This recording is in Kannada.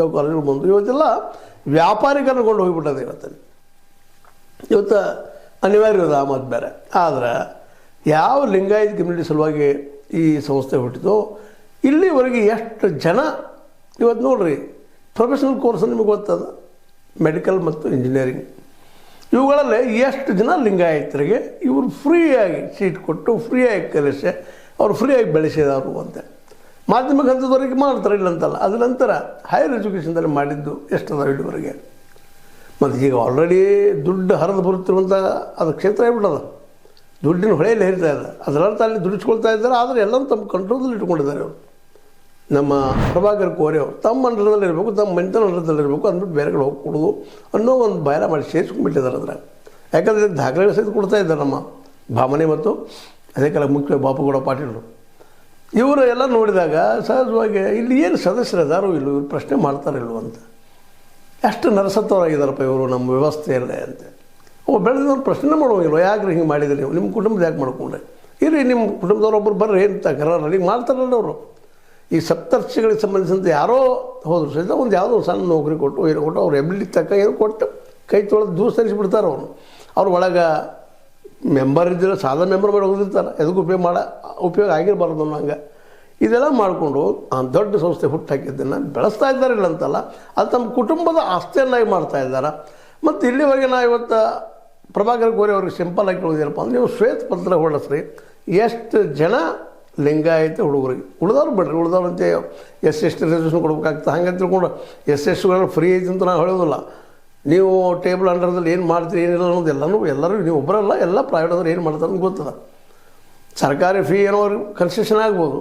ಕಾಲೇಜುಗಳು ಬಂದು ಇವತ್ತೆಲ್ಲ ವ್ಯಾಪಾರೀಕರಣಗೊಂಡು ಹೋಗಿಬಿಟ್ಟದೆ ಇವತ್ತು ಅನಿವಾರ್ಯ ಇದೆ ಆ ಮಾತು ಬೇರೆ. ಆದರೆ ಯಾವ ಲಿಂಗಾಯತ್ ಕಮ್ಯುನಿಟಿ ಸಲುವಾಗಿ ಈ ಸಂಸ್ಥೆ ಹುಟ್ಟಿತೋ ಇಲ್ಲಿವರೆಗೆ ಎಷ್ಟು ಜನ ಇವತ್ತು ನೋಡ್ರಿ ಪ್ರೊಫೆಷನಲ್ ಕೋರ್ಸ್ ನಿಮಗೆ ಗೊತ್ತದ, ಮೆಡಿಕಲ್ ಮತ್ತು ಇಂಜಿನಿಯರಿಂಗ್, ಇವುಗಳಲ್ಲಿ ಎಷ್ಟು ಜನ ಲಿಂಗಾಯತರಿಗೆ ಇವರು ಫ್ರೀಯಾಗಿ ಸೀಟ್ ಕೊಟ್ಟು ಫ್ರೀಯಾಗಿ ಕಲಿಸಿ ಅವರು ಫ್ರೀಯಾಗಿ ಬೆಳೆಸಿದವರು ಅಂತ ಮಾಧ್ಯಮಿಕ ಹಂತದವರೆಗೆ ಮಾಡ್ತಾರೆ, ಇಲ್ಲಂತಲ್ಲ. ಅದ ನಂತರ ಹೈಯರ್ ಎಜುಕೇಷನ್ದಲ್ಲಿ ಮಾಡಿದ್ದು ಎಷ್ಟದ ಇಲ್ಲಿವರೆಗೆ. ಮತ್ತು ಈಗ ಆಲ್ರೆಡಿ ದುಡ್ಡು ಹರಿದು ಬರುತ್ತಿರುವಂಥ ಅದು ಕ್ಷೇತ್ರ ಆಗಿಬಿಟ್ಟದ, ದುಡ್ಡಿನ ಹೊಳೆಯಲ್ಲಿ ಹರಿತಾ ಇದೆ. ಅದರರ್ಥ ಅಲ್ಲಿ ದುಡಿಸ್ಕೊಳ್ತಾ ಇದ್ದಾರೆ, ಆದರೆ ಎಲ್ಲರೂ ತಮ್ಮ ಕಂಟ್ರೋಲಲ್ಲಿ ಇಟ್ಕೊಂಡಿದ್ದಾರೆ ಅವರು. ನಮ್ಮ ಪ್ರಭಾಕರ್ ಕೋರೆ ಅವರು ತಮ್ಮ ಅಂಡರದಲ್ಲಿ ಇರಬೇಕು, ತಮ್ಮ ಮನೆತನ ಅಂಡರದಲ್ಲಿ ಇರಬೇಕು ಅಂದ್ಬಿಟ್ಟು ಬೇರೆ ಕಡೆ ಹೋಗಿ ಕೊಡೋದು ಅನ್ನೋ ಒಂದು ಬಯಲ ಮಾಡಿ ಸೇರಿಸ್ಕೊಂಡ್ಬಿಟ್ಟಿದ್ದಾರೆ ಅದ್ರಾಗ. ಯಾಕಂದರೆ ಇದಕ್ಕೆ ದಾಖಲೆ ಸಹಿತ ಕೊಡ್ತಾ ಇದ್ದಾರೆ ನಮ್ಮ ಭಾಮನೆ ಮತ್ತು ಅದೇ ಕಾಲ ಮುಖ್ಯ ಬಾಪುಗೌಡ ಪಾಟೀಲರು. ಇವರು ಎಲ್ಲ ನೋಡಿದಾಗ ಸಹಜವಾಗಿ ಇಲ್ಲಿ ಏನು ಸದಸ್ಯರು ಅದಾರೋ ಇಲ್ಲೋ ಇವರು ಪ್ರಶ್ನೆ ಮಾಡ್ತಾರಿಲ್ವ ಅಂತ. ಎಷ್ಟು ನರಸತ್ವರಾಗಿದ್ದಾರಪ್ಪ ಇವರು ನಮ್ಮ ವ್ಯವಸ್ಥೆಯಲ್ಲೇ ಅಂತ. ಬೆಳೆದವ್ರು ಪ್ರಶ್ನೆ ಮಾಡುವಂಗಿಲ್ವ, ಯಾಕ್ರಿ ಹಿಂಗೆ ಮಾಡಿದ್ರಿ ನೀವು, ನಿಮ್ಮ ಕುಟುಂಬದ ಯಾಕೆ ಮಾಡ್ಕೊಂಡ್ರೆ ಇರಿ, ನಿಮ್ಮ ಕುಟುಂಬದವ್ರೊಬ್ಬರು ಬರ್ರಿ ಅಂತ ಕರಾರಲ್ಲಿ ಮಾಡ್ತಾರಲ್ಲ ಅವರು. ಈ ಸಪ್ತರ್ಷಿಗಳಿಗೆ ಸಂಬಂಧಿಸಿದಂತೆ ಯಾರೋ ಹೋದ್ರು ಸಹಿತ ಒಂದು ಯಾವುದೋ ಸಣ್ಣ ನೌಕರಿ ಕೊಟ್ಟು ಏನೋ ಕೊಟ್ಟು ಅವ್ರ ಎಬಿಲಿಟಿ ತಕ್ಕ ಏನು ಕೊಟ್ಟು ಕೈ ತೊಳೆದು ದೂರ ಸರಿಸಿಬಿಡ್ತಾರೆ ಅವರು. ಅವ್ರ ಒಳಗೆ ಮೆಂಬರ್ ಇದ್ದಿಲ್ಲ, ಸಾದಾ ಮೆಂಬರ್ ಮಾಡಿ ಹೋಗಿರ್ತಾರೆ, ಎದಕ್ಕೆ ಉಪಯೋಗ ಆಗಿರಬಾರ್ದು ಅನ್ನೋಂಗೆ ಇದೆಲ್ಲ ಮಾಡಿಕೊಂಡು ಆ ದೊಡ್ಡ ಸಂಸ್ಥೆ ಹುಟ್ಟು ಹಾಕಿದ್ದನ್ನು ಬೆಳೆಸ್ತಾ ಇದ್ದಾರೆ. ಇಲ್ಲ ಅಂತಲ್ಲ, ಅದು ತಮ್ಮ ಕುಟುಂಬದ ಆಸ್ತಿಯನ್ನಾಗಿ ಮಾಡ್ತಾ ಇದ್ದಾರೆ. ಮತ್ತು ಇಲ್ಲಿವರೆಗೆ ನಾವು ಇವತ್ತು ಪ್ರಭಾಕರ್ ಕೋರೆ ಅವ್ರಿಗೆ ಸಿಂಪಲ್ ಆಗಿ ಕೇಳೋದೇನಪ್ಪ ಅಂದ್ರೆ, ನೀವು ಶ್ವೇತಪತ್ರ ಹೊರಡಿಸ್ರಿ, ಎಷ್ಟು ಜನ ಲಿಂಗಾಯತ ಹುಡುಗರಿಗೆ, ಉಳಿದವ್ರು ಬಿಡ್ರಿ, ಉಳಿದವ್ರು ಅಂತ ಎಸ್ ರಿಸರ್ವೇಷನ್ ಕೊಡ್ಬೇಕಾಗ್ತದೆ ಹಂಗೆ ತಿಳ್ಕೊಂಡು ಎಸ್ಗಳು ಫ್ರೀ ಐತಿ ಅಂತ ನಾವು ಹೇಳೋದಿಲ್ಲ. ನೀವು ಟೇಬಲ್ ಅಂಡರ್ದಲ್ಲಿ ಏನು ಮಾಡ್ತೀರಿ ಏನಿಲ್ಲ ಅನ್ನೋದು ಎಲ್ಲರೂ ನೀವು ಒಬ್ಬರಲ್ಲ, ಎಲ್ಲ ಪ್ರೈವೇಟ್ ಅವ್ರು ಏನು ಮಾಡ್ತಾರೆ ಅಂತ ಗೊತ್ತದ. ಸರ್ಕಾರಿ ಫೀ ಏನೋ ಅವ್ರಿಗೆ ಕನ್ಸೆಷನ್ ಆಗ್ಬೋದು,